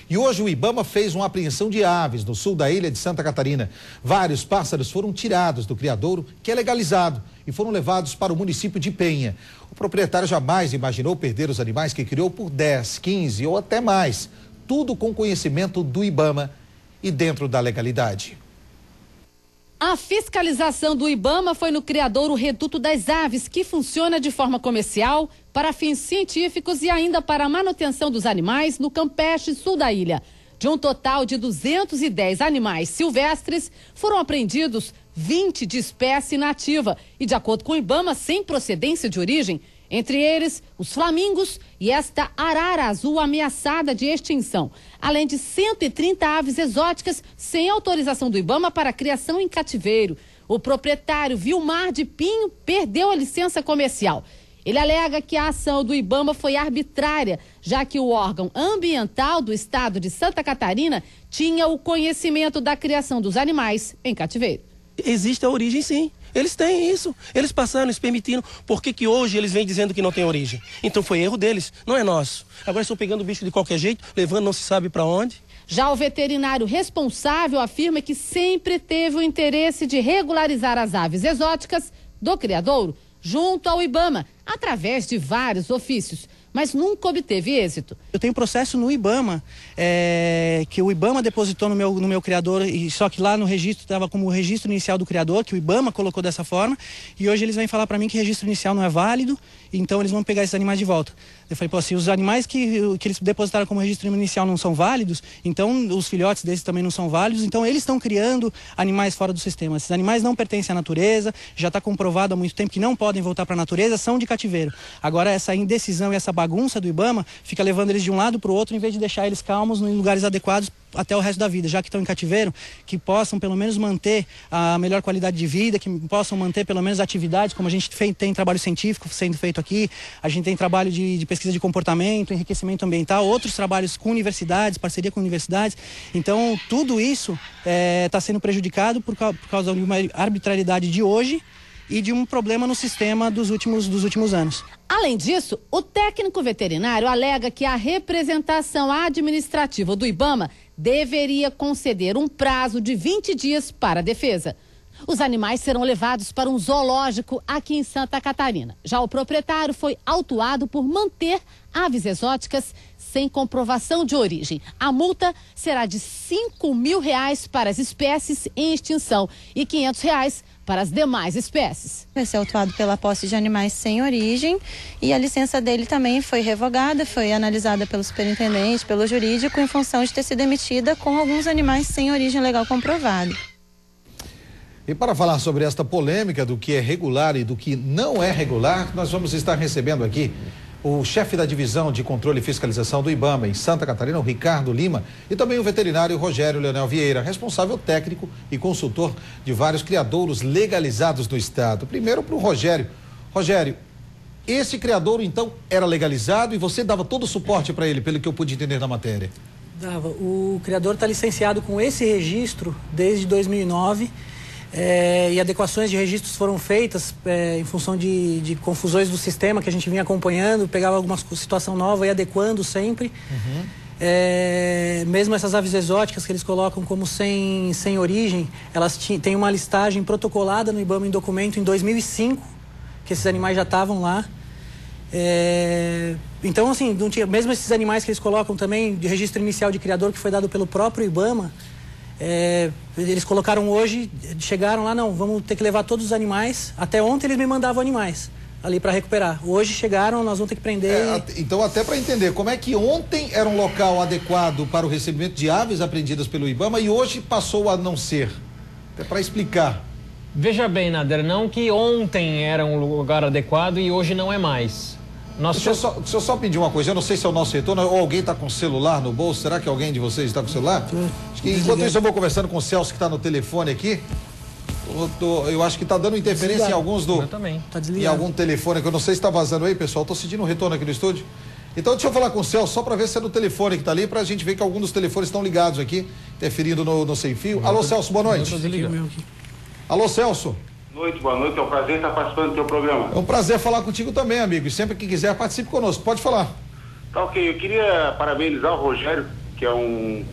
E hoje o IBAMA fez uma apreensão de aves no sul da ilha de Santa Catarina. Vários pássaros foram tirados do criadouro, que é legalizado, e foram levados para o município de Penha. O proprietário jamais imaginou perder os animais que criou por 10, 15 ou até mais. Tudo com conhecimento do IBAMA e dentro da legalidade. A fiscalização do IBAMA foi no criadouro Reduto das Aves, que funciona de forma comercial, para fins científicos e ainda para a manutenção dos animais no Campeche sul da ilha. De um total de 210 animais silvestres, foram apreendidos 20 de espécie nativa e, de acordo com o IBAMA, sem procedência de origem. Entre eles, os flamingos e esta arara azul ameaçada de extinção, além de 130 aves exóticas sem autorização do IBAMA para criação em cativeiro. O proprietário Vilmar de Pinho perdeu a licença comercial. Ele alega que a ação do IBAMA foi arbitrária, já que o órgão ambiental do estado de Santa Catarina tinha o conhecimento da criação dos animais em cativeiro. Existe a origem, sim. Eles têm isso. Eles passaram, eles permitiram. Por que hoje eles vêm dizendo que não tem origem? Então foi erro deles, não é nosso. Agora estão pegando o bicho de qualquer jeito, levando não se sabe para onde. Já o veterinário responsável afirma que sempre teve o interesse de regularizar as aves exóticas do criadouro junto ao IBAMA, através de vários ofícios, mas nunca obteve êxito. Eu tenho processo no IBAMA, que o IBAMA depositou no meu criador, e só que lá no registro estava como o registro inicial do criador, que o IBAMA colocou dessa forma, e hoje eles vêm falar para mim que o registro inicial não é válido, então eles vão pegar esses animais de volta. Eu falei, pô, se os animais que eles depositaram como registro inicial não são válidos, então os filhotes desses também não são válidos, então eles estão criando animais fora do sistema. Esses animais não pertencem à natureza, já está comprovado há muito tempo que não podem voltar para a natureza, são de cativeiro. Agora essa indecisão e essa bagunça do IBAMA fica levando eles de um lado para o outro, em vez de deixar eles calmos em lugares adequados até o resto da vida, já que estão em cativeiro, que possam pelo menos manter a melhor qualidade de vida, que possam manter pelo menos atividades, como a gente tem trabalho científico sendo feito aqui, a gente tem trabalho de pesquisa de comportamento, enriquecimento ambiental, outros trabalhos com universidades, parceria com universidades. Então tudo isso está sendo prejudicado por causa de uma arbitrariedade de hoje e de um problema no sistema dos últimos anos. Além disso, o técnico veterinário alega que a representação administrativa do IBAMA deveria conceder um prazo de 20 dias para a defesa. Os animais serão levados para um zoológico aqui em Santa Catarina. Já o proprietário foi autuado por manter aves exóticas sem comprovação de origem. A multa será de R$5.000 para as espécies em extinção e R$500 para as demais espécies. Vai ser autuado pela posse de animais sem origem e a licença dele também foi revogada, foi analisada pelo superintendente, pelo jurídico, em função de ter sido emitida com alguns animais sem origem legal comprovada. E para falar sobre esta polêmica do que é regular e do que não é regular, nós vamos estar recebendo aqui o chefe da divisão de controle e fiscalização do IBAMA em Santa Catarina, o Ricardo Lima, e também o veterinário Rogério Leonel Vieira, responsável técnico e consultor de vários criadouros legalizados no estado. Primeiro para o Rogério. Rogério, esse criadouro então era legalizado e você dava todo o suporte para ele, pelo que eu pude entender na matéria? Dava. O criador está licenciado com esse registro desde 2009. E adequações de registros foram feitas em função de confusões do sistema que a gente vinha acompanhando, pegava alguma situação nova e adequando sempre. Mesmo essas aves exóticas que eles colocam como sem origem, elas têm uma listagem protocolada no IBAMA em documento em 2005, que esses animais já estavam lá. Então, assim, não tinha, mesmo esses animais que eles colocam também de registro inicial de criador que foi dado pelo próprio IBAMA, eles colocaram hoje, chegaram lá, não, vamos ter que levar todos os animais. Até ontem eles me mandavam animais ali para recuperar. Hoje chegaram, nós vamos ter que prender. Então, até para entender, como é que ontem era um local adequado para o recebimento de aves apreendidas pelo IBAMA e hoje passou a não ser? Até para explicar. Veja bem, Nader, não que ontem era um lugar adequado e hoje não é mais. Deixa eu só pedir uma coisa, eu não sei se é o nosso retorno ou alguém está com o celular no bolso, será que alguém de vocês está com o celular? Acho que, enquanto isso eu vou conversando com o Celso que está no telefone aqui, eu acho que está dando interferência em alguns Eu também. Tá desligado. em algum telefone, que eu não sei se está vazando aí, pessoal, estou sentindo um retorno aqui no estúdio. Então deixa eu falar com o Celso, só para ver se é no telefone que está ali, para a gente ver que alguns dos telefones estão ligados aqui, interferindo no sem fio. Alô, Celso, boa noite. Alô, Celso. Boa noite, é um prazer estar participando do teu programa. É um prazer falar contigo também, amigo, e sempre que quiser participe conosco, pode falar. Tá ok, eu queria parabenizar o Rogério que é um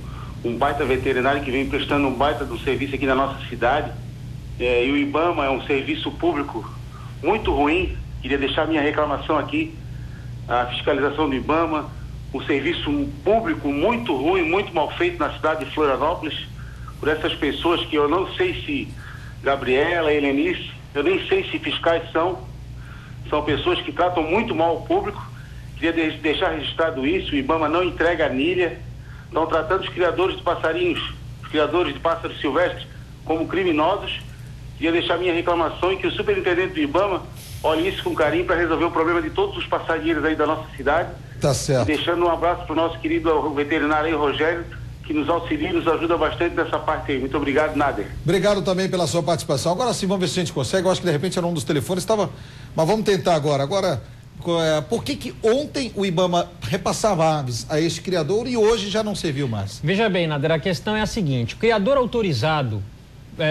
baita veterinário que vem prestando um baita do serviço aqui na nossa cidade. E o IBAMA é um serviço público muito ruim. Queria deixar minha reclamação aqui. A fiscalização do IBAMA, um serviço público muito ruim, muito mal feito na cidade de Florianópolis, por essas pessoas que eu não sei se Gabriela, Helenice, eu nem sei se fiscais são pessoas que tratam muito mal o público. Queria deixar registrado isso. O IBAMA não entrega anilha, estão tratando os criadores de passarinhos, os criadores de pássaros silvestres como criminosos. Queria deixar minha reclamação e que o superintendente do IBAMA olhe isso com carinho para resolver o problema de todos os passarinheiros aí da nossa cidade. Tá certo. E deixando um abraço para o nosso querido veterinário aí, Rogério, que nos auxilia e nos ajuda bastante nessa parte aí. Muito obrigado, Nader. Obrigado também pela sua participação. Agora sim, vamos ver se a gente consegue. Eu acho que de repente era um dos telefones, mas vamos tentar agora. Agora, por que ontem o IBAMA repassava aves a este criador e hoje já não serviu mais? Veja bem, Nader, a questão é a seguinte: o criador autorizado,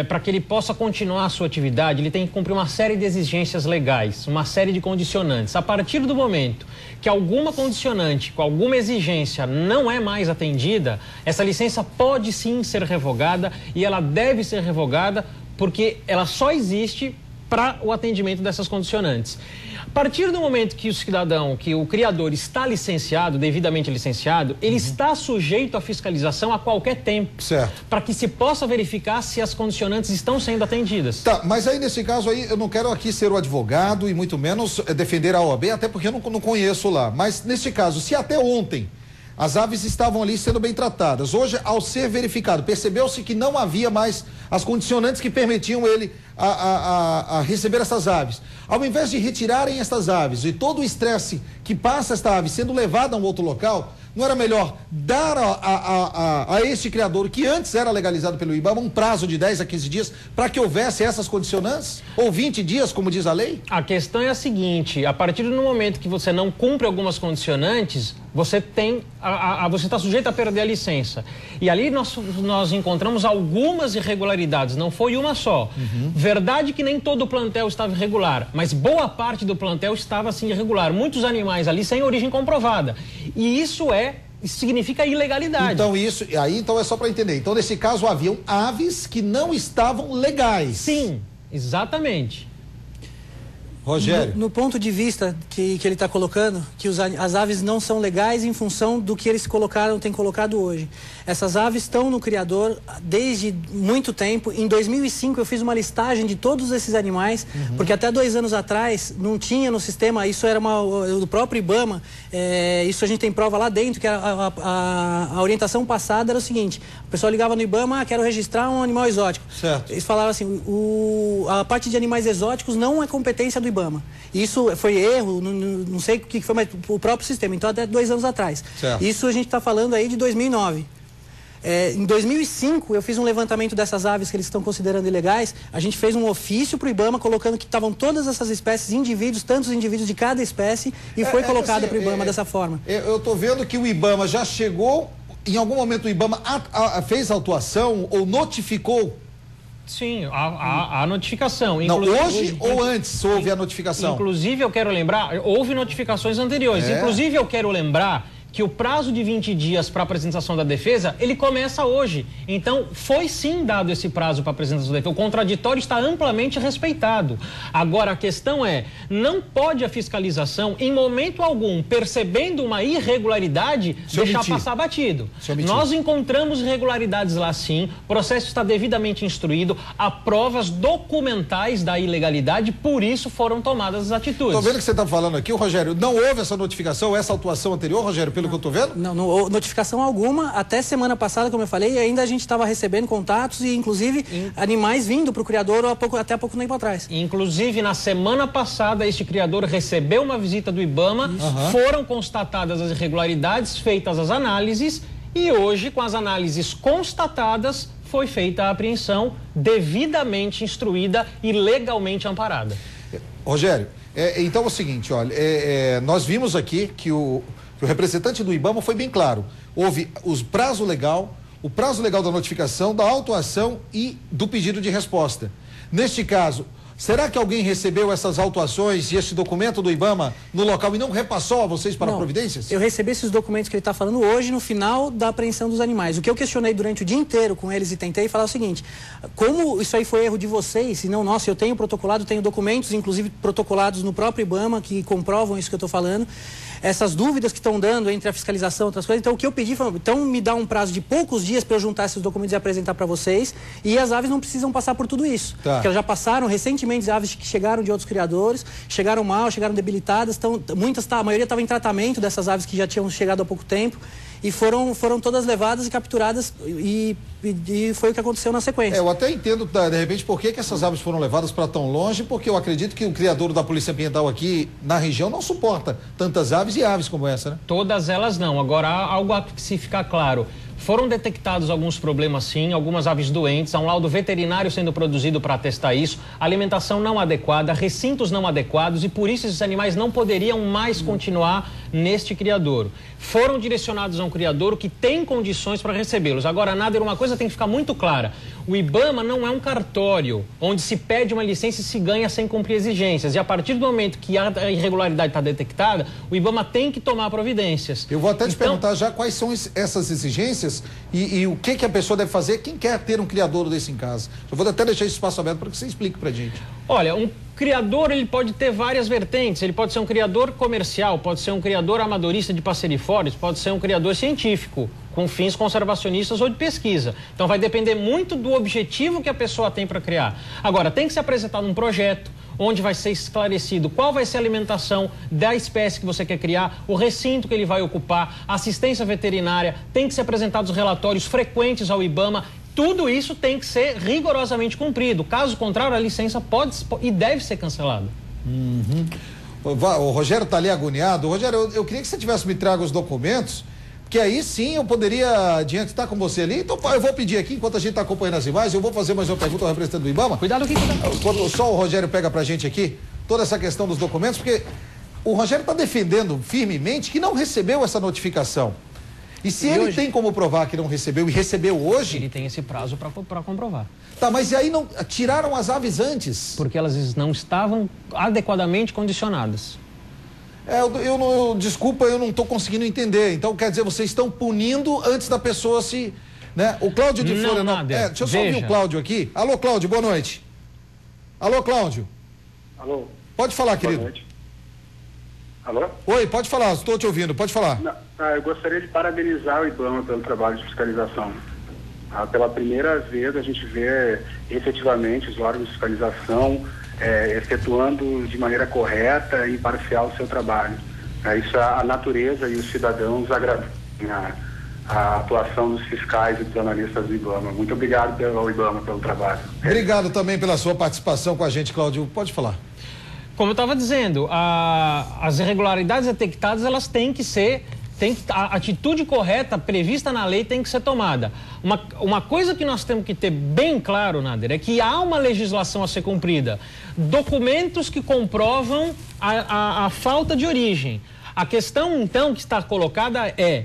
para que ele possa continuar a sua atividade, ele tem que cumprir uma série de exigências legais, uma série de condicionantes. A partir do momento que alguma condicionante, com alguma exigência não é mais atendida, essa licença pode sim ser revogada, e ela deve ser revogada porque ela só existe para o atendimento dessas condicionantes. A partir do momento que o criador está licenciado, devidamente licenciado, ele está sujeito à fiscalização a qualquer tempo. Certo. Para que se possa verificar se as condicionantes estão sendo atendidas. Tá, mas aí nesse caso aí, eu não quero aqui ser o advogado e muito menos defender a OAB, até porque eu não conheço lá. Mas nesse caso, se até ontem as aves estavam ali sendo bem tratadas, hoje, ao ser verificado, percebeu-se que não havia mais as condicionantes que permitiam ele a receber essas aves. Ao invés de retirarem estas aves e todo o estresse que passa esta ave sendo levada a um outro local, não era melhor dar a este criador, que antes era legalizado pelo IBAMA, um prazo de 10 a 15 dias para que houvesse essas condicionantes? Ou 20 dias, como diz a lei? A questão é a seguinte: a partir do momento que você não cumpre algumas condicionantes, você está sujeito a perder a licença. E ali nós encontramos algumas irregularidades, não foi uma só. Verdade que nem todo o plantel estava irregular, mas boa parte do plantel estava assim irregular. Muitos animais ali sem origem comprovada. E isso significa ilegalidade. Então é só para entender. Então, nesse caso, haviam aves que não estavam legais. Sim, exatamente. Rogério. No ponto de vista que ele está colocando, que as aves não são legais em função do que eles têm colocado hoje. Essas aves estão no criador desde muito tempo. Em 2005 eu fiz uma listagem de todos esses animais, porque até 2 anos atrás não tinha no sistema, isso era do próprio IBAMA, isso a gente tem prova lá dentro, que a orientação passada era o seguinte: o pessoal ligava no IBAMA, quero registrar um animal exótico. Certo. Eles falavam assim, a parte de animais exóticos não é competência do IBAMA. Isso foi erro, não sei o que foi, mas o próprio sistema. Então, até 2 anos atrás. Certo. Isso a gente está falando aí de 2009. Em 2005, eu fiz um levantamento dessas aves que eles estão considerando ilegais. A gente fez um ofício para o IBAMA colocando que estavam todas essas espécies, tantos indivíduos de cada espécie, e foi colocado para o IBAMA dessa forma. Eu estou vendo que o IBAMA já chegou, em algum momento o IBAMA fez autuação ou notificou? Sim, a notificação. Não, hoje ou antes houve a notificação? Inclusive, eu quero lembrar, houve notificações anteriores. Inclusive, eu quero lembrar que o prazo de 20 dias para apresentação da defesa, ele começa hoje. Então, foi sim dado esse prazo para apresentação da defesa. O contraditório está amplamente respeitado. Agora, a questão é, não pode a fiscalização, em momento algum, percebendo uma irregularidade, deixar passar batido. Nós encontramos irregularidades lá sim, o processo está devidamente instruído, há provas documentais da ilegalidade, por isso foram tomadas as atitudes. Estou vendo que você está falando aqui, Rogério, não houve essa notificação, essa autuação anterior, Rogério, pelo que eu estou vendo? Não, notificação alguma. Até semana passada, como eu falei, ainda a gente estava recebendo contatos e, inclusive, animais vindo para o criador até há pouco tempo atrás. Inclusive, na semana passada, este criador recebeu uma visita do IBAMA, foram constatadas as irregularidades, feitas as análises, e hoje, com as análises constatadas, foi feita a apreensão devidamente instruída e legalmente amparada. Rogério, então é o seguinte, olha, nós vimos aqui que o representante do IBAMA foi bem claro. Houve o prazo legal da notificação, da autuação e do pedido de resposta. Neste caso, Será que alguém recebeu essas autuações e esse documento do IBAMA no local e não repassou a vocês para providências? Eu recebi esses documentos que ele está falando hoje no final da apreensão dos animais. O que eu questionei durante o dia inteiro com eles e tentei falar o seguinte: como isso aí foi erro de vocês, e não nosso, eu tenho protocolado, tenho documentos, inclusive protocolados no próprio IBAMA, que comprovam isso que eu estou falando. Essas dúvidas que estão dando entre a fiscalização e outras coisas. Então, o que eu pedi foi, então me dá um prazo de poucos dias para eu juntar esses documentos e apresentar para vocês. E as aves não precisam passar por tudo isso. Tá. Porque elas já passaram recentemente, aves que chegaram de outros criadores, chegaram mal, chegaram debilitadas. Então, a maioria estava em tratamento dessas aves que já tinham chegado há pouco tempo. E foram todas levadas e capturadas e foi o que aconteceu na sequência. Eu até entendo, de repente, por que essas aves foram levadas para tão longe, porque eu acredito que o criador da Polícia Ambiental aqui na região não suporta tantas aves e aves como essa, né? Todas elas não. Agora, algo a se ficar claro. Foram detectados alguns problemas sim, algumas aves doentes, há um laudo veterinário sendo produzido para testar isso, alimentação não adequada, recintos não adequados e por isso esses animais não poderiam mais continuar neste criadouro. Foram direcionados a um criadouro que tem condições para recebê-los. Agora, Nader, uma coisa tem que ficar muito clara. O IBAMA não é um cartório onde se pede uma licença e se ganha sem cumprir exigências. E a partir do momento que a irregularidade está detectada, o IBAMA tem que tomar providências. Eu vou até te perguntar já quais são essas exigências e o que a pessoa deve fazer, quem quer ter um criadouro desse em casa. Eu vou até deixar esse espaço aberto para que você explique para a gente. Olha, um criador ele pode ter várias vertentes, ele pode ser um criador comercial, pode ser um criador amadorista de passeriformes, pode ser um criador científico, com fins conservacionistas ou de pesquisa. Então vai depender muito do objetivo que a pessoa tem para criar. Agora, tem que se apresentar um projeto onde vai ser esclarecido qual vai ser a alimentação da espécie que você quer criar, o recinto que ele vai ocupar, assistência veterinária, tem que ser apresentados relatórios frequentes ao IBAMA. Tudo isso tem que ser rigorosamente cumprido. Caso contrário, a licença pode e deve ser cancelada. Uhum. O Rogério está ali agoniado. Rogério, eu queria que você tivesse me trago os documentos, porque aí sim eu poderia adiante estar com você ali. Então eu vou pedir aqui, enquanto a gente está acompanhando as imagens, eu vou fazer mais uma pergunta ao representante do IBAMA. Cuidado aqui. Quando só o Rogério pega pra gente aqui toda essa questão dos documentos, porque o Rogério está defendendo firmemente que não recebeu essa notificação. E se ele hoje tem como provar que não recebeu e recebeu hoje... Ele tem esse prazo para comprovar. Tá, mas e aí não tiraram as aves antes? Porque elas não estavam adequadamente condicionadas. Desculpa, eu não estou conseguindo entender. Então, quer dizer, vocês estão punindo antes da pessoa se... Né? O Cláudio de Florianópolis... Deixa eu só ouvir o Cláudio aqui. Alô, Cláudio, boa noite. Alô, Cláudio. Alô. Pode falar, querido. Boa noite. Alô? Oi, pode falar, estou te ouvindo, pode falar. Eu gostaria de parabenizar o IBAMA pelo trabalho de fiscalização. Pela primeira vez a gente vê efetivamente os órgãos de fiscalização efetuando de maneira correta e imparcial o seu trabalho. Isso a natureza e os cidadãos agradecem a atuação dos fiscais e dos analistas do IBAMA. Muito obrigado ao IBAMA pelo trabalho. Obrigado também pela sua participação com a gente, Cláudio. Pode falar. Como eu estava dizendo, as irregularidades detectadas, elas têm que ser... a atitude correta prevista na lei tem que ser tomada. Uma coisa que nós temos que ter bem claro, Nader, é que há uma legislação a ser cumprida. Documentos que comprovam a falta de origem. A questão, então, que está colocada é: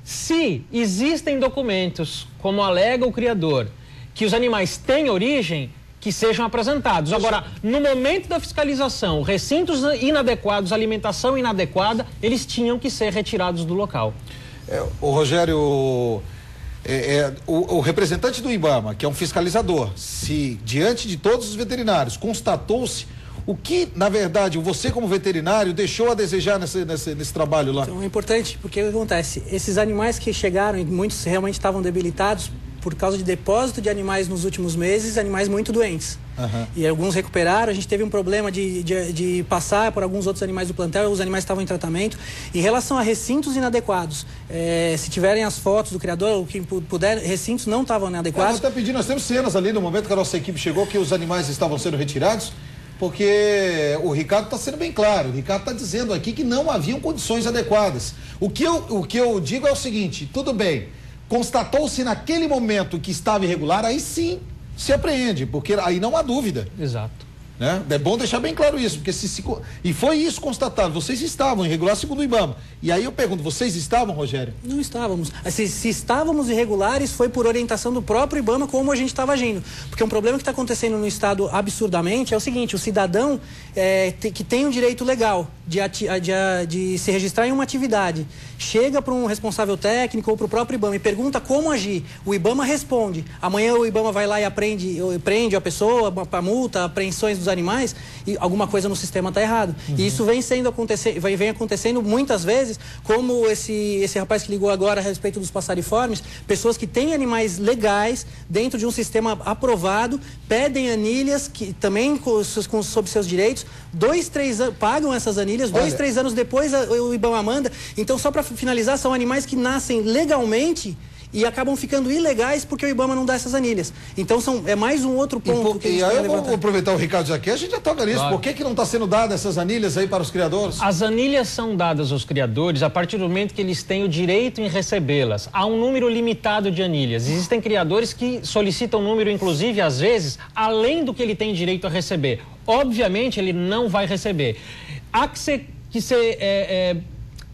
se existem documentos, como alega o criador, que os animais têm origem, que sejam apresentados. Agora, no momento da fiscalização, recintos inadequados, alimentação inadequada, eles tinham que ser retirados do local. O Rogério, o representante do IBAMA, que é um fiscalizador, se diante de todos os veterinários constatou-se o que, na verdade, você como veterinário deixou a desejar nesse trabalho lá? Então, é importante, porque o que acontece? Esses animais que chegaram, e muitos realmente estavam debilitados, por causa de depósito de animais nos últimos meses, animais muito doentes. Uhum. E alguns recuperaram, a gente teve um problema de passar por alguns outros animais do plantel, os animais estavam em tratamento. Em relação a recintos inadequados, se tiverem as fotos do criador, o que puder, recintos não estavam inadequados. Nós temos cenas ali no momento que a nossa equipe chegou, que os animais estavam sendo retirados, porque o Ricardo está sendo bem claro, o Ricardo está dizendo aqui que não haviam condições adequadas. O que eu digo é o seguinte: tudo bem, constatou-se naquele momento que estava irregular, aí sim se apreende, porque aí não há dúvida. Exato. Né? É bom deixar bem claro isso, porque e foi isso constatado, vocês estavam irregulares segundo o IBAMA. E aí eu pergunto, vocês estavam, Rogério? Não estávamos. Se estávamos irregulares, foi por orientação do próprio IBAMA como a gente estava agindo. Porque um problema que está acontecendo no estado absurdamente é o seguinte, o cidadão que tem um direito legal de se registrar em uma atividade, chega para um responsável técnico ou para o próprio IBAMA e pergunta como agir. O IBAMA responde. Amanhã o IBAMA vai lá e prende a pessoa, a multa, apreensões dos animais, e alguma coisa no sistema está errado. E isso vem acontecendo muitas vezes, como esse rapaz que ligou agora a respeito dos passariformes, pessoas que têm animais legais dentro de um sistema aprovado, pedem anilhas que também sob seus direitos, 2, 3 anos, pagam essas anilhas, 2, 3 anos depois o IBAMA manda. Então, só para finalizar, são animais que nascem legalmente e acabam ficando ilegais porque o IBAMA não dá essas anilhas. Então é mais um outro ponto que a gente aí eu vou aproveitar o Ricardo aqui, a gente já toca nisso. Claro. Por que não está sendo dada essas anilhas aí para os criadores? As anilhas são dadas aos criadores a partir do momento que eles têm o direito em recebê-las. Há um número limitado de anilhas. Existem criadores que solicitam número, inclusive, às vezes, além do que ele tem direito a receber. Obviamente, ele não vai receber. Há que ser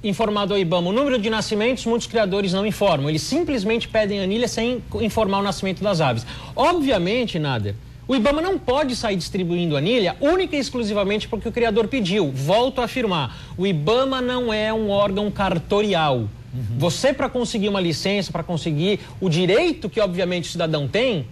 informado ao IBAMA o número de nascimentos, muitos criadores não informam. Eles simplesmente pedem anilha sem informar o nascimento das aves. Obviamente, Nader, o IBAMA não pode sair distribuindo anilha única e exclusivamente porque o criador pediu. Volto a afirmar, o IBAMA não é um órgão cartorial. Você, para conseguir uma licença, para conseguir o direito que, obviamente, o cidadão tem,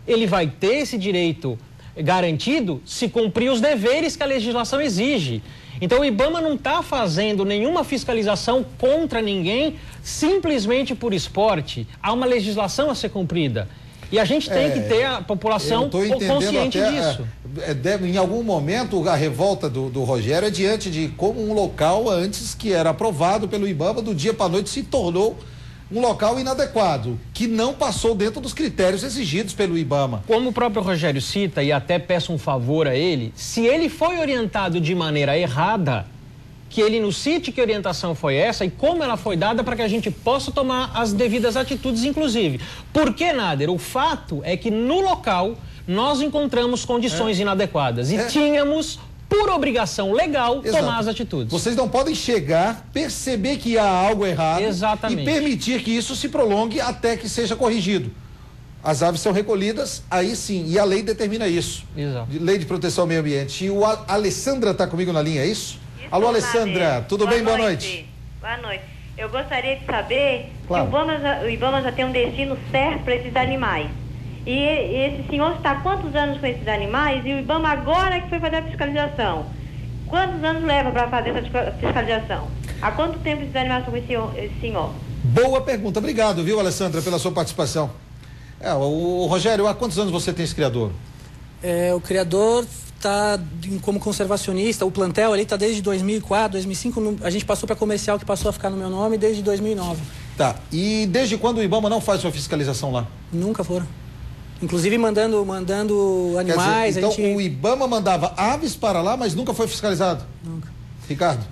ele vai ter esse direito garantido se cumprir os deveres que a legislação exige. Então o IBAMA não está fazendo nenhuma fiscalização contra ninguém simplesmente por esporte. Há uma legislação a ser cumprida. E a gente tem que ter a população consciente disso. Em algum momento a revolta do Rogério é diante de como um local antes que era aprovado pelo IBAMA, do dia para a noite se tornou um local inadequado, que não passou dentro dos critérios exigidos pelo IBAMA. Como o próprio Rogério cita, e até peço um favor a ele, se ele foi orientado de maneira errada, que ele nos cite que orientação foi essa e como ela foi dada para que a gente possa tomar as devidas atitudes, inclusive. Por que, Nader? O fato é que no local nós encontramos condições inadequadas e tínhamos, por obrigação legal, tomar as atitudes. Vocês não podem chegar, perceber que há algo errado e permitir que isso se prolongue até que seja corrigido. As aves são recolhidas, aí sim, e a lei determina isso. Exato. Lei de proteção ao meio ambiente. E a Alessandra está comigo na linha, é isso? Alô, Alessandra, tudo bem? Boa noite. Boa noite. Eu gostaria de saber se o IBAMA já tem um destino certo para esses animais. E esse senhor está há quantos anos com esses animais e o IBAMA agora que foi fazer a fiscalização? Quantos anos leva para fazer essa fiscalização? Há quanto tempo esses animais estão com esse senhor? Boa pergunta. Obrigado, viu, Alessandra, pela sua participação. O Rogério, há quantos anos você tem esse criador? O criador está como conservacionista, o plantel ali está desde 2004, 2005, a gente passou para comercial que passou a ficar no meu nome desde 2009. Tá, e desde quando o IBAMA não faz sua fiscalização lá? Nunca foram. Inclusive mandando animais. Quer dizer, então o IBAMA mandava aves para lá, mas nunca foi fiscalizado? Nunca. Ricardo?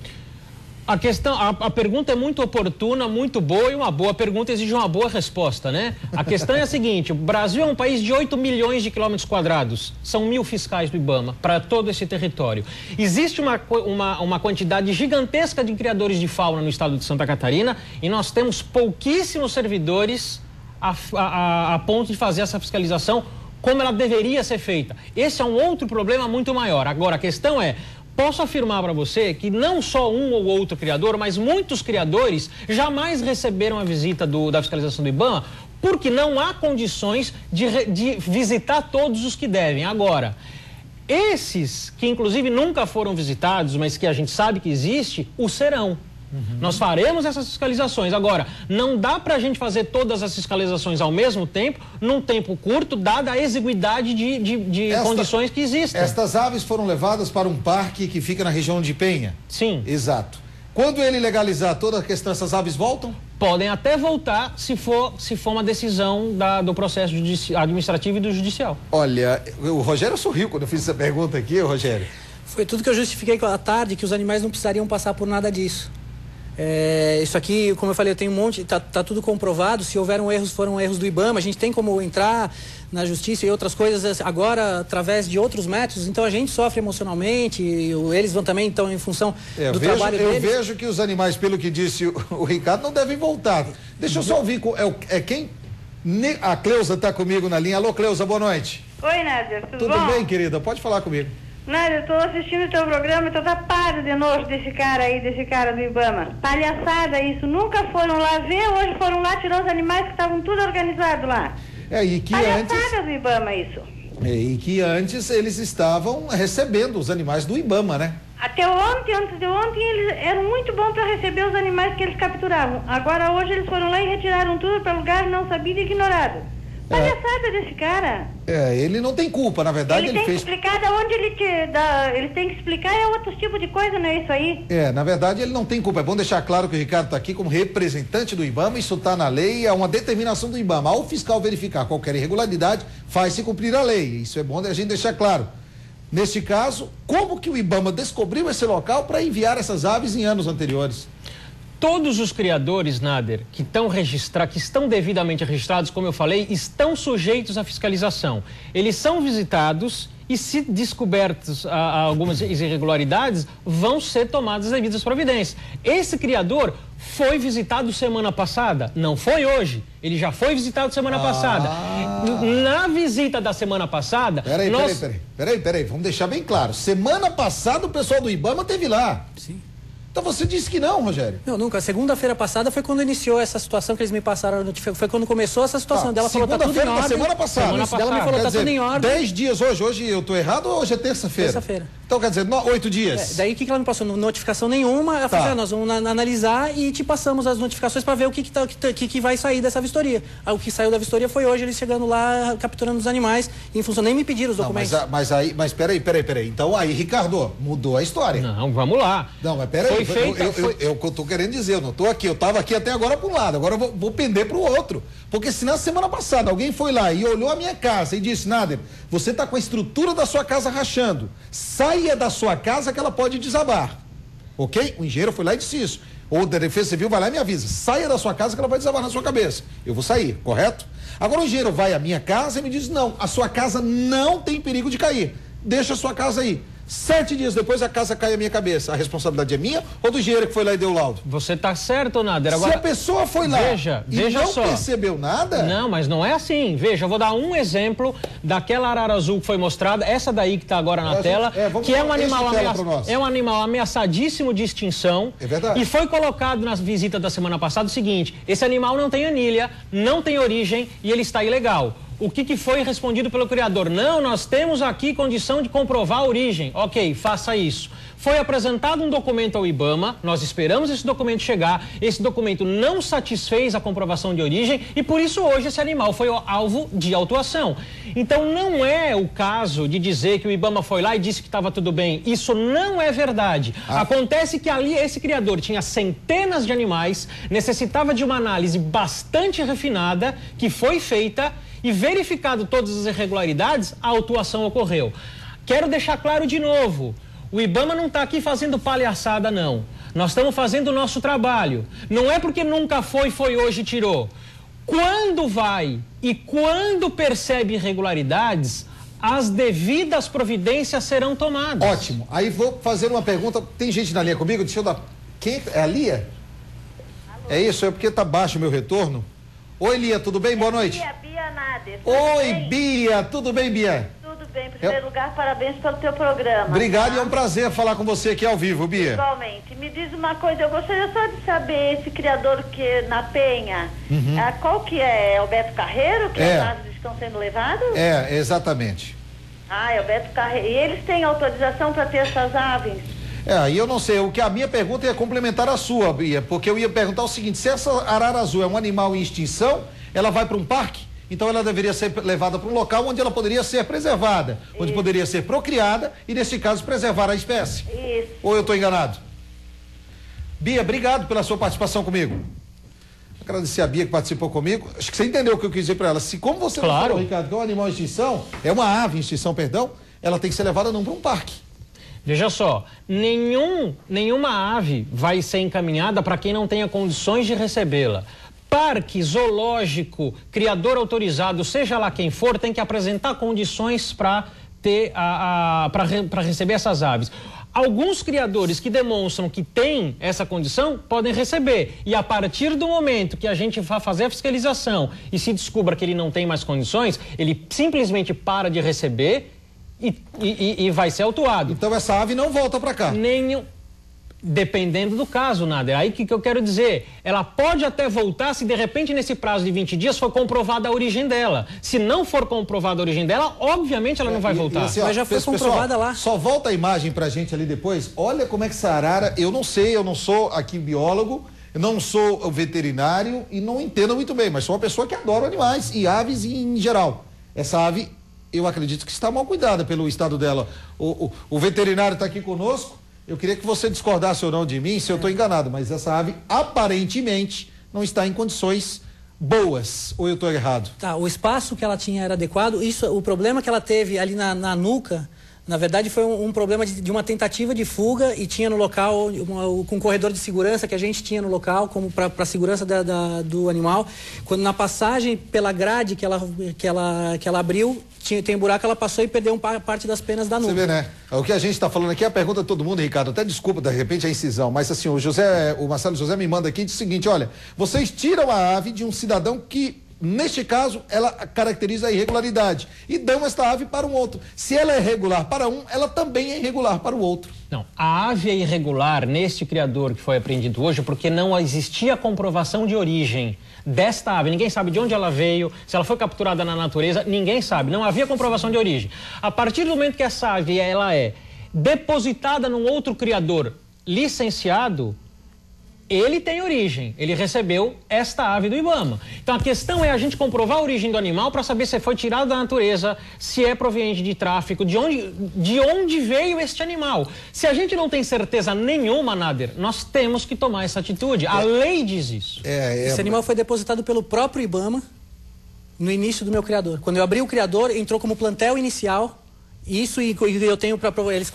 A pergunta é muito oportuna, muito boa, e uma boa pergunta exige uma boa resposta, né? A questão é a seguinte: o Brasil é um país de 8 milhões de quilômetros quadrados. São 1.000 fiscais do IBAMA para todo esse território. Existe uma quantidade gigantesca de criadores de fauna no estado de Santa Catarina e nós temos pouquíssimos servidores a ponto de fazer essa fiscalização como ela deveria ser feita. Esse é um outro problema muito maior. Agora, a questão é: posso afirmar para você que não só um ou outro criador, mas muitos criadores jamais receberam a visita da fiscalização do IBAMA porque não há condições de visitar todos os que devem. Agora, esses que inclusive nunca foram visitados, mas que a gente sabe que existe, o serão. Nós faremos essas fiscalizações. Agora, não dá para a gente fazer todas as fiscalizações ao mesmo tempo, num tempo curto, dada a exiguidade de condições que existem. Estas aves foram levadas para um parque que fica na região de Penha? Sim. Exato. Quando ele legalizar toda a questão, essas aves voltam? Podem até voltar se for uma decisão do processo administrativo e do judicial. Olha, o Rogério sorriu quando eu fiz essa pergunta aqui, Rogério. Foi tudo que eu justifiquei à tarde, que os animais não precisariam passar por nada disso. Isso aqui, como eu falei, eu tenho um monte, tá tudo comprovado. Se houveram erros, foram erros do IBAMA. A gente tem como entrar na justiça e outras coisas agora através de outros métodos. Então a gente sofre emocionalmente, eles vão também, então, em função do trabalho deles. Eu vejo que os animais, pelo que disse o Ricardo, não devem voltar. Deixa eu só ouvir, quem? A Cleusa está comigo na linha. Alô, Cleusa, boa noite. Oi, Nádia, tudo bom? Tudo bem, querida? Pode falar comigo. Nádia, eu tô assistindo o teu programa e tô tapada de nojo desse cara do IBAMA. Palhaçada isso, nunca foram lá ver, hoje foram lá tirar os animais que estavam tudo organizados lá. E que palhaçada do IBAMA isso. E que antes eles estavam recebendo os animais do IBAMA, né? Até ontem, antes de ontem, eles eram muito bons para receber os animais que eles capturavam. Agora hoje eles foram lá e retiraram tudo para lugar não sabido e ignorado. Palhaçada desse cara. Ele não tem culpa, na verdade. Ele tem que explicar de onde ele te dá. Ele tem que explicar outros tipos de coisa, não é isso aí? Na verdade ele não tem culpa. É bom deixar claro que o Ricardo está aqui como representante do IBAMA, isso está na lei, é uma determinação do IBAMA. Ao fiscal verificar qualquer irregularidade, faz-se cumprir a lei. Isso é bom a gente deixar claro. Neste caso, como que o IBAMA descobriu esse local para enviar essas aves em anos anteriores? Todos os criadores, Nader, que estão devidamente registrados, como eu falei, estão sujeitos à fiscalização. Eles são visitados e, se descobertos algumas irregularidades, vão ser tomadas as devidas providências. Esse criador foi visitado semana passada, não foi hoje. Ele já foi visitado semana passada. Na visita da semana passada... Peraí, vamos deixar bem claro. Semana passada o pessoal do IBAMA esteve lá. Sim. Então você disse que não, Rogério. Não, nunca. Segunda-feira passada foi quando iniciou essa situação que eles me passaram. Foi quando começou essa situação dela. Falou, tá tudo em ordem. Semana passada. Ela me falou, tá tudo em ordem. 10 dias hoje. Hoje eu tô errado ou hoje é terça-feira? Terça-feira. Então quer dizer, 8 dias. Daí o que ela me passou? Notificação nenhuma. Ela falou, nós vamos analisar e te passamos as notificações para ver o que vai sair dessa vistoria. O que saiu da vistoria foi hoje, eles chegando lá, capturando os animais, em função, nem me pediram os documentos. Mas peraí. Então aí, Ricardo, mudou a história. Não, vamos lá. Não, mas peraí. Eu tô querendo dizer, eu não tô aqui, eu tava aqui até agora para um lado, agora eu vou pender para o outro. Porque se na semana passada alguém foi lá e olhou a minha casa e disse, Nader, você tá com a estrutura da sua casa rachando, saia da sua casa que ela pode desabar, ok? O engenheiro foi lá e disse isso. Ou da Defesa Civil vai lá e me avisa, saia da sua casa que ela vai desabar na sua cabeça. Eu vou sair, correto? Agora o engenheiro vai à minha casa e me diz, não, a sua casa não tem perigo de cair, deixa a sua casa aí. 7 dias depois a casa cai à minha cabeça. A responsabilidade é minha ou do engenheiro que foi lá e deu o laudo? Você está certo, Nader. Agora, se a pessoa foi lá e não percebeu nada... Não, mas não é assim. Veja, eu vou dar um exemplo daquela arara azul que foi mostrada, essa daí que está agora na tela, que é um animal ameaçadíssimo de extinção. É verdade. E foi colocado na visita da semana passada o seguinte, esse animal não tem anilha, não tem origem e ele está ilegal. O que foi respondido pelo criador? Não, nós temos aqui condição de comprovar a origem. Ok, faça isso. Foi apresentado um documento ao IBAMA, nós esperamos esse documento chegar, esse documento não satisfez a comprovação de origem e por isso hoje esse animal foi alvo de autuação. Então não é o caso de dizer que o IBAMA foi lá e disse que estava tudo bem. Isso não é verdade. Acontece que ali esse criador tinha centenas de animais, necessitava de uma análise bastante refinada que foi feita e verificado todas as irregularidades, a autuação ocorreu. Quero deixar claro de novo, o IBAMA não está aqui fazendo palhaçada, não. Nós estamos fazendo o nosso trabalho. Não é porque nunca foi hoje e tirou. Quando vai e quando percebe irregularidades, as devidas providências serão tomadas. Ótimo. Aí vou fazer uma pergunta. Tem gente na linha comigo? Deixa eu dar... Quem? É a Lia? Alô? É isso? É porque está baixo o meu retorno? Oi, Lia, tudo bem? Boa noite. Bia Nader. Oi, Bia. Tudo bem, Bia? Tudo bem. Em primeiro lugar, parabéns pelo teu programa. Obrigado, e é um prazer falar com você aqui ao vivo, Bia. Igualmente. Me diz uma coisa, eu gostaria só de saber esse criador que na Penha, qual que é? É o Beto Carreiro que as aves estão sendo levadas? É, exatamente. É o Beto Carreiro. E eles têm autorização para ter essas aves? E eu não sei, o que a minha pergunta é complementar a sua, Bia, porque eu ia perguntar o seguinte, se essa arara azul é um animal em extinção, ela vai para um parque, então ela deveria ser levada para um local onde ela poderia ser preservada, onde poderia ser procriada e, nesse caso, preservar a espécie. Isso. Ou eu estou enganado? Bia, obrigado pela sua participação comigo. Agradecer a Bia que participou comigo. Acho que você entendeu o que eu quis dizer para ela. Se, como você falou, Ricardo, que é um animal em extinção, é uma ave em extinção, perdão, ela tem que ser levada não para um parque. Veja só, nenhuma ave vai ser encaminhada para quem não tenha condições de recebê-la. Parque, zoológico, criador autorizado, seja lá quem for, tem que apresentar condições para receber essas aves. Alguns criadores que demonstram que têm essa condição podem receber. E a partir do momento que a gente vai fazer a fiscalização e se descubra que ele não tem mais condições, ele simplesmente para de receber e vai ser autuado. Então essa ave não volta para cá? Dependendo do caso, Nader. Aí que eu quero dizer, ela pode até voltar se de repente nesse prazo de 20 dias for comprovada a origem dela. Se não for comprovada a origem dela, obviamente ela não vai voltar. Assim, mas já foi comprovada lá. Só volta a imagem pra gente ali depois. Olha como é que essa arara, eu não sei, eu não sou aqui biólogo, eu não sou veterinário e não entendo muito bem, mas sou uma pessoa que adora animais e aves em geral. Essa ave, eu acredito que está mal cuidada pelo estado dela. O veterinário está aqui conosco. Eu queria que você discordasse ou não de mim, se eu estou enganado, mas essa ave aparentemente não está em condições boas, ou eu estou errado? Tá, o espaço que ela tinha era adequado, o problema que ela teve ali na nuca, na verdade foi um problema de uma tentativa de fuga e tinha no local, com um corredor de segurança que a gente tinha no local, como para a segurança do animal, quando na passagem pela grade que ela abriu, tem um buraco, ela passou e perdeu parte das penas da nuca. Você vê, né? O que a gente está falando aqui é a pergunta de todo mundo, Ricardo, até desculpa, de repente, a incisão, mas assim, o Marcelo José me manda aqui e diz o seguinte, olha, vocês tiram a ave de um cidadão que, neste caso, ela caracteriza a irregularidade e dão esta ave para um outro. Se ela é regular para um, ela também é irregular para o outro. Não, a ave é irregular neste criador que foi apreendido hoje porque não existia comprovação de origem desta ave. Ninguém sabe de onde ela veio, se ela foi capturada na natureza, ninguém sabe. Não havia comprovação de origem. A partir do momento que essa ave ela é depositada num outro criador licenciado, ele tem origem, ele recebeu esta ave do Ibama. Então a questão é a gente comprovar a origem do animal para saber se foi tirado da natureza, se é proveniente de tráfico, de onde veio este animal. Se a gente não tem certeza nenhuma, Nader, nós temos que tomar essa atitude. A lei diz isso. Esse animal foi depositado pelo próprio Ibama no início do meu criador. Quando eu abri o criador, entrou como plantel inicial. Isso e eu tenho para provar. Eles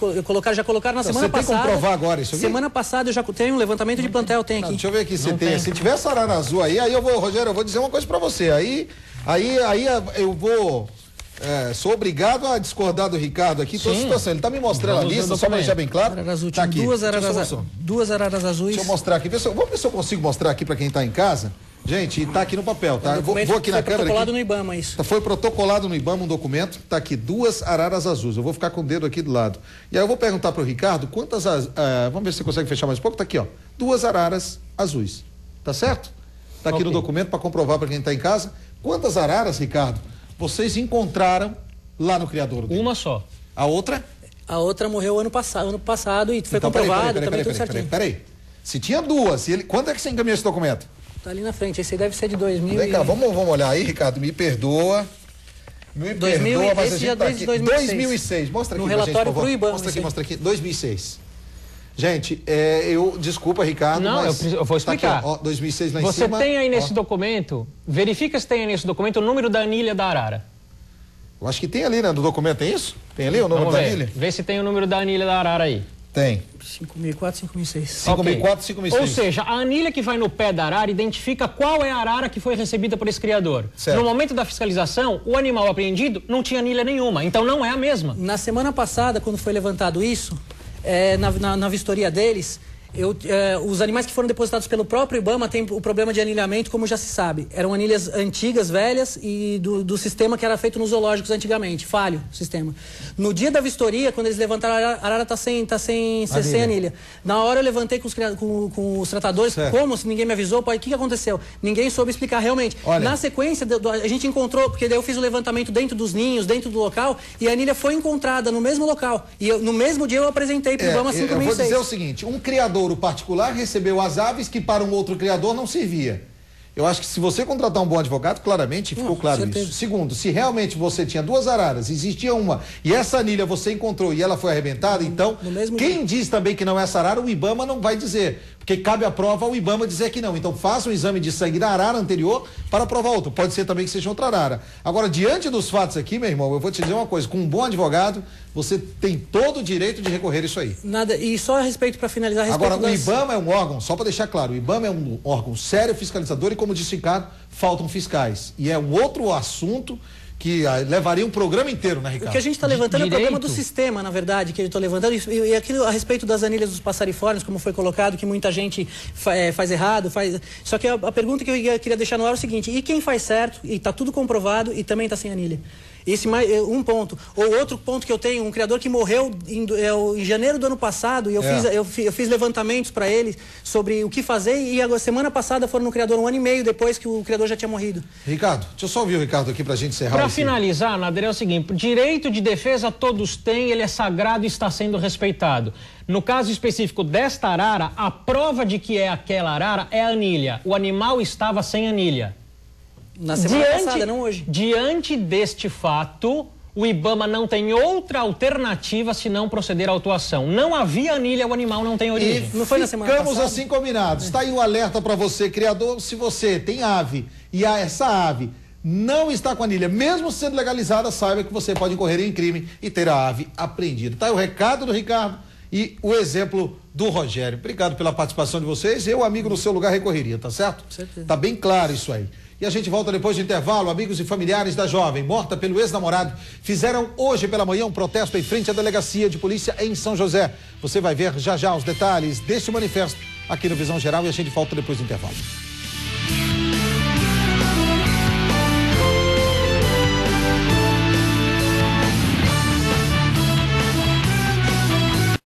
já colocaram na semana passada. Você tem que comprovar agora isso aqui? Semana passada eu já tenho um levantamento de plantel, tem aqui. Deixa eu ver aqui se tem. Se tiver essa arara azul aí eu vou, Rogério, eu vou dizer uma coisa para você. Aí eu vou. Sou obrigado a discordar do Ricardo aqui. Toda a situação. Ele está me mostrando a lista, só para deixar bem claro. Tá aqui. Duas araras azuis. Deixa eu mostrar aqui. Vamos ver se eu consigo mostrar aqui para quem está em casa. Gente, está aqui no papel, tá? Vou aqui na câmera. Foi protocolado no Ibama, isso. Foi protocolado no Ibama um documento, está aqui, 2 araras azuis. Eu vou ficar com o dedo aqui do lado. E aí eu vou perguntar para o Ricardo quantas. Vamos ver se você consegue fechar mais um pouco. Está aqui, ó. 2 araras azuis. Tá certo? Está aqui no documento para comprovar para quem está em casa. Quantas araras, Ricardo, vocês encontraram lá no criador? Uma só. A outra? A outra morreu ano passado e foi comprovado também tudo certinho. Peraí. Se tinha 2, quando é que você encaminhou esse documento? Tá ali na frente, esse aí deve ser de 2000. Vem cá, vamos olhar aí, Ricardo, me perdoa. Perdoa, mas a gente tá aqui. 2006. Mostra aqui, no relatório pro Ibama. Mostra aqui. 2006. Gente, desculpa, Ricardo, não, mas eu vou explicar. Tá aqui, ó, 2006 lá em Você cima. Você tem aí nesse documento, verifica se tem aí nesse documento o número da anilha da arara. Eu acho que tem ali, né, no documento, tem isso? Tem ali o número da anilha? Vê se tem o número da anilha da arara aí. Tem. 5004, 5006. 5004, 5006. Ou seja, a anilha que vai no pé da arara identifica qual é a arara que foi recebida por esse criador. Certo. No momento da fiscalização, o animal apreendido não tinha anilha nenhuma, então não é a mesma. Na semana passada, quando foi levantado isso, na vistoria deles, os animais que foram depositados pelo próprio Ibama têm o problema de anilhamento, como já se sabe. Eram anilhas antigas, velhas, e do sistema que era feito nos zoológicos antigamente. Falho o sistema. No dia da vistoria, quando eles levantaram, a arara está sem anilha. Na hora eu levantei com os tratadores, certo. Como? Se ninguém me avisou, o que aconteceu? Ninguém soube explicar realmente. Olha, na sequência, a gente encontrou, porque daí eu fiz o levantamento dentro dos ninhos, dentro do local, e a anilha foi encontrada no mesmo local. E no mesmo dia eu apresentei para o Ibama 5006. Eu vou dizer o seguinte, um criador particular recebeu as aves que para um outro criador não servia. Eu acho que se você contratar um bom advogado, claramente ficou claro isso. Segundo, se realmente você tinha 2 araras, existia uma, e essa anilha você encontrou e ela foi arrebentada, então, quem diz também que não é essa arara, o Ibama não vai dizer. Porque cabe a prova ao IBAMA dizer que não. Então faça um exame de sangue da arara anterior para provar outro. Pode ser também que seja outra arara. Agora, diante dos fatos aqui, meu irmão, eu vou te dizer uma coisa, com um bom advogado, você tem todo o direito de recorrer isso aí. Nada, e só a respeito, para finalizar, agora, o IBAMA é um órgão, só para deixar claro, o IBAMA é um órgão sério, fiscalizador, e como disse o Ricardo, faltam fiscais. E é um outro assunto que levaria um programa inteiro, né, Ricardo? O que a gente está levantando é o problema do sistema, na verdade, que eu estou levantando. E aquilo a respeito das anilhas dos passarifórnios, como foi colocado, que muita gente faz errado, faz... Só que a pergunta que eu queria deixar no ar é o seguinte, e quem faz certo, e está tudo comprovado, e também está sem anilha? Esse um ponto. Ou outro ponto que eu tenho, um criador que morreu em janeiro do ano passado, e eu fiz levantamentos para ele sobre o que fazer, e a semana passada foram no criador 1 ano e meio depois que o criador já tinha morrido. Ricardo, deixa eu só ouvir o Ricardo aqui para a gente encerrar. Para finalizar, Nader, é o seguinte, direito de defesa todos têm, ele é sagrado e está sendo respeitado. No caso específico desta arara, a prova de que é aquela arara é a anilha. O animal estava sem anilha. Na semana passada, não hoje. Diante deste fato, o IBAMA não tem outra alternativa senão proceder à autuação. Não havia anilha, o animal não tem origem. Não foi na semana passada? Ficamos assim combinados. Está aí o alerta para você, criador. Se você tem ave e essa ave não está com anilha, mesmo sendo legalizada, saiba que você pode incorrer em crime e ter a ave apreendida. Está aí o recado do Ricardo e o exemplo do Rogério. Obrigado pela participação de vocês. Eu, amigo, no seu lugar recorreria, tá certo? Com certeza. Tá bem claro isso aí. E a gente volta depois do intervalo. Amigos e familiares da jovem morta pelo ex-namorado fizeram hoje pela manhã um protesto em frente à delegacia de polícia em São José. Você vai ver já já os detalhes deste manifesto aqui no Visão Geral e a gente volta depois do intervalo.